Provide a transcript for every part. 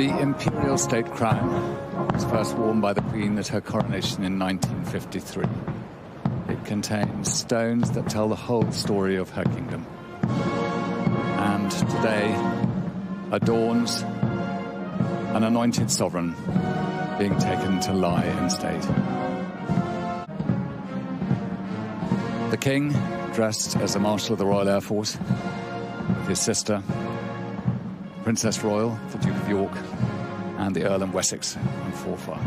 The imperial state crown was first worn by the Queen at her coronation in 1953. It contains stones that tell the whole story of her kingdom, and today adorns an anointed sovereign being taken to lie in state. The King, dressed as a Marshal of the Royal Air Force, with his sister, Princess Royal, the Duke of York, and the Earl of Wessex and Forfar.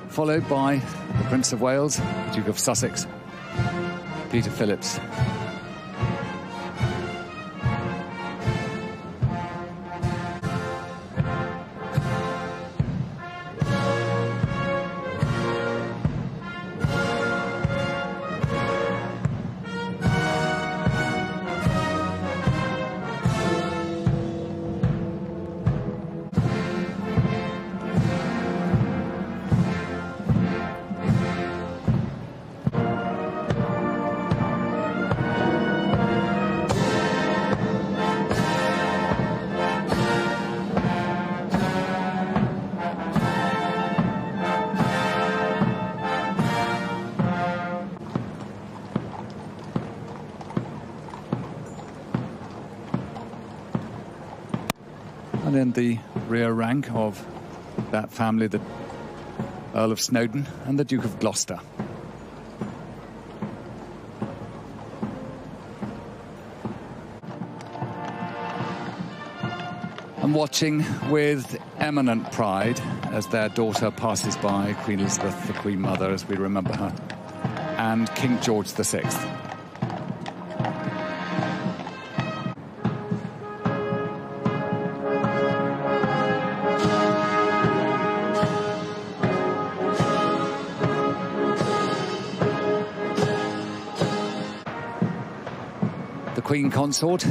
Followed by the Prince of Wales, the Duke of Sussex, Peter Phillips. And in the rear rank of that family, the Earl of Snowdon and the Duke of Gloucester. And watching with eminent pride as their daughter passes by, Queen Elizabeth, the Queen Mother, as we remember her, and King George VI. The Queen Consort,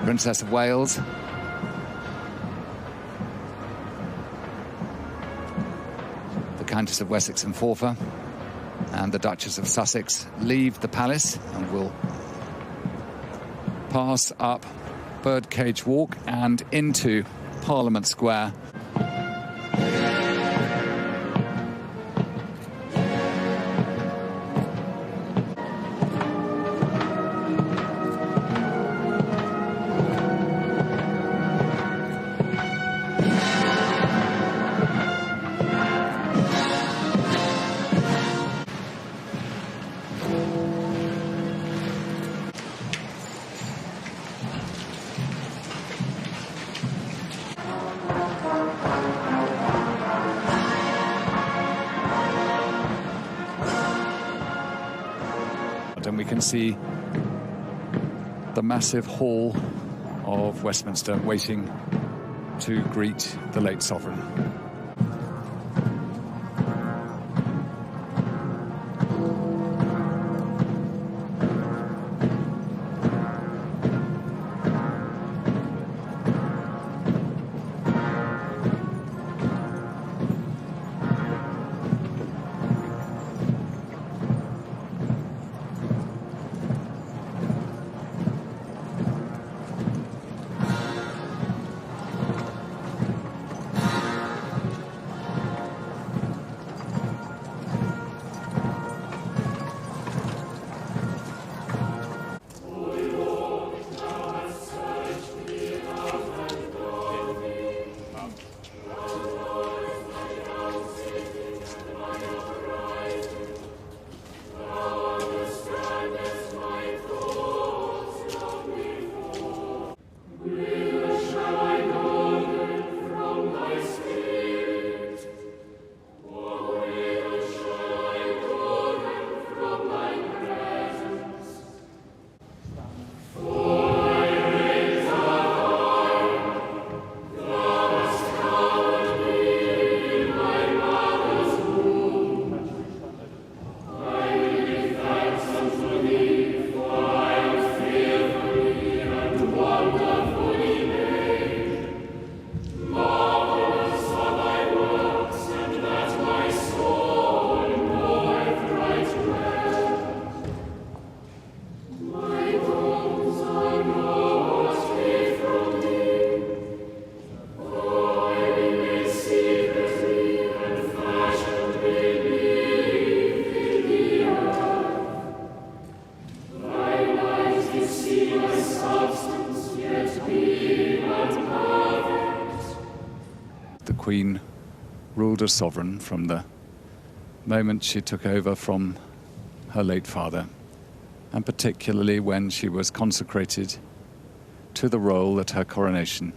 Princess of Wales, the Countess of Wessex and Forfar, and the Duchess of Sussex leave the palace and will pass up Birdcage Walk and into Parliament Square. And we can see the massive hall of Westminster waiting to greet the late sovereign. ruled as sovereign from the moment she took over from her late father, and particularly when she was consecrated to the role at her coronation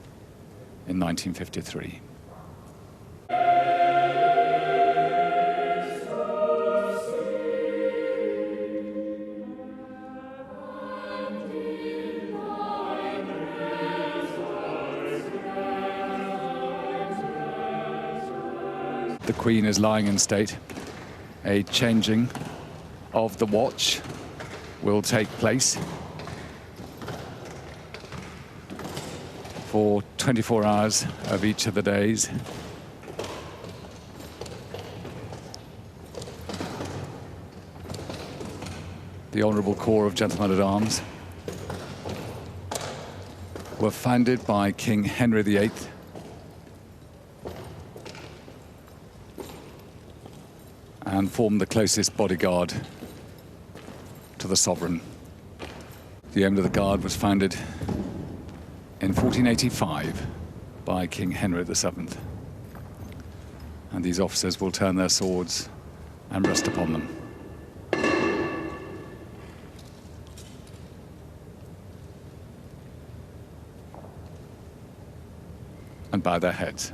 in 1953. The Queen is lying in state. A changing of the watch will take place for 24 hours of each of the days. The Honourable Corps of Gentlemen-at-Arms were founded by King Henry VIII and formed the closest bodyguard to the sovereign. The aim of the Guard was founded in 1485 by King Henry VII. And these officers will turn their swords and rest upon them. And bow their heads.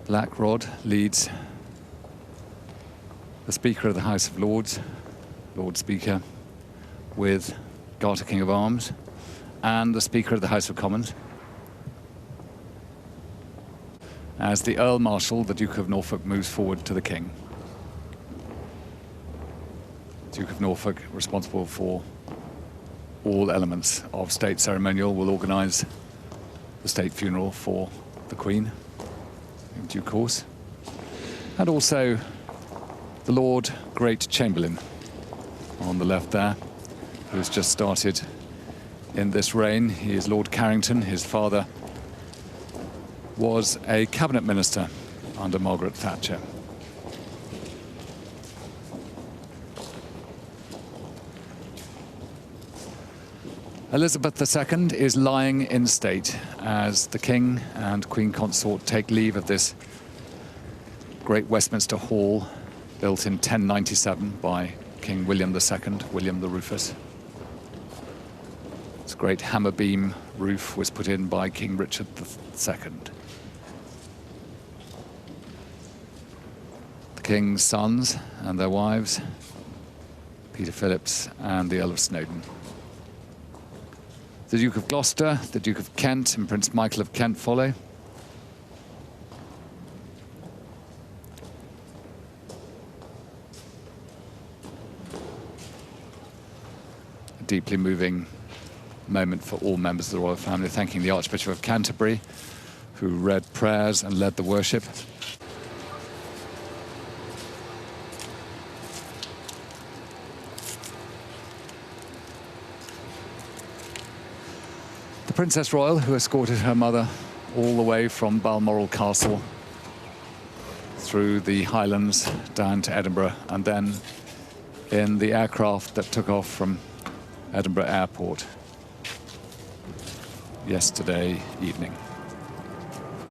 Black Rod leads the Speaker of the House of Lords, Lord Speaker, with Garter King of Arms, and the Speaker of the House of Commons. As the Earl Marshal, the Duke of Norfolk, moves forward to the King. Duke of Norfolk, responsible for all elements of state ceremonial, will organise the state funeral for the Queen in due course. And also the Lord Great Chamberlain on the left there, who's just started in this reign. He is Lord Carrington. His father was a cabinet minister under Margaret Thatcher. Elizabeth II is lying in state as the King and Queen Consort take leave of this great Westminster Hall built in 1097 by King William II, William the Rufus. This great hammer beam roof was put in by King Richard II. The King's sons and their wives, Peter Phillips and the Earl of Snowdon. The Duke of Gloucester, the Duke of Kent, and Prince Michael of Kent follow. A deeply moving moment for all members of the royal family, thanking the Archbishop of Canterbury, who read prayers and led the worship. Princess Royal, who escorted her mother all the way from Balmoral Castle through the Highlands down to Edinburgh, and then in the aircraft that took off from Edinburgh Airport yesterday evening.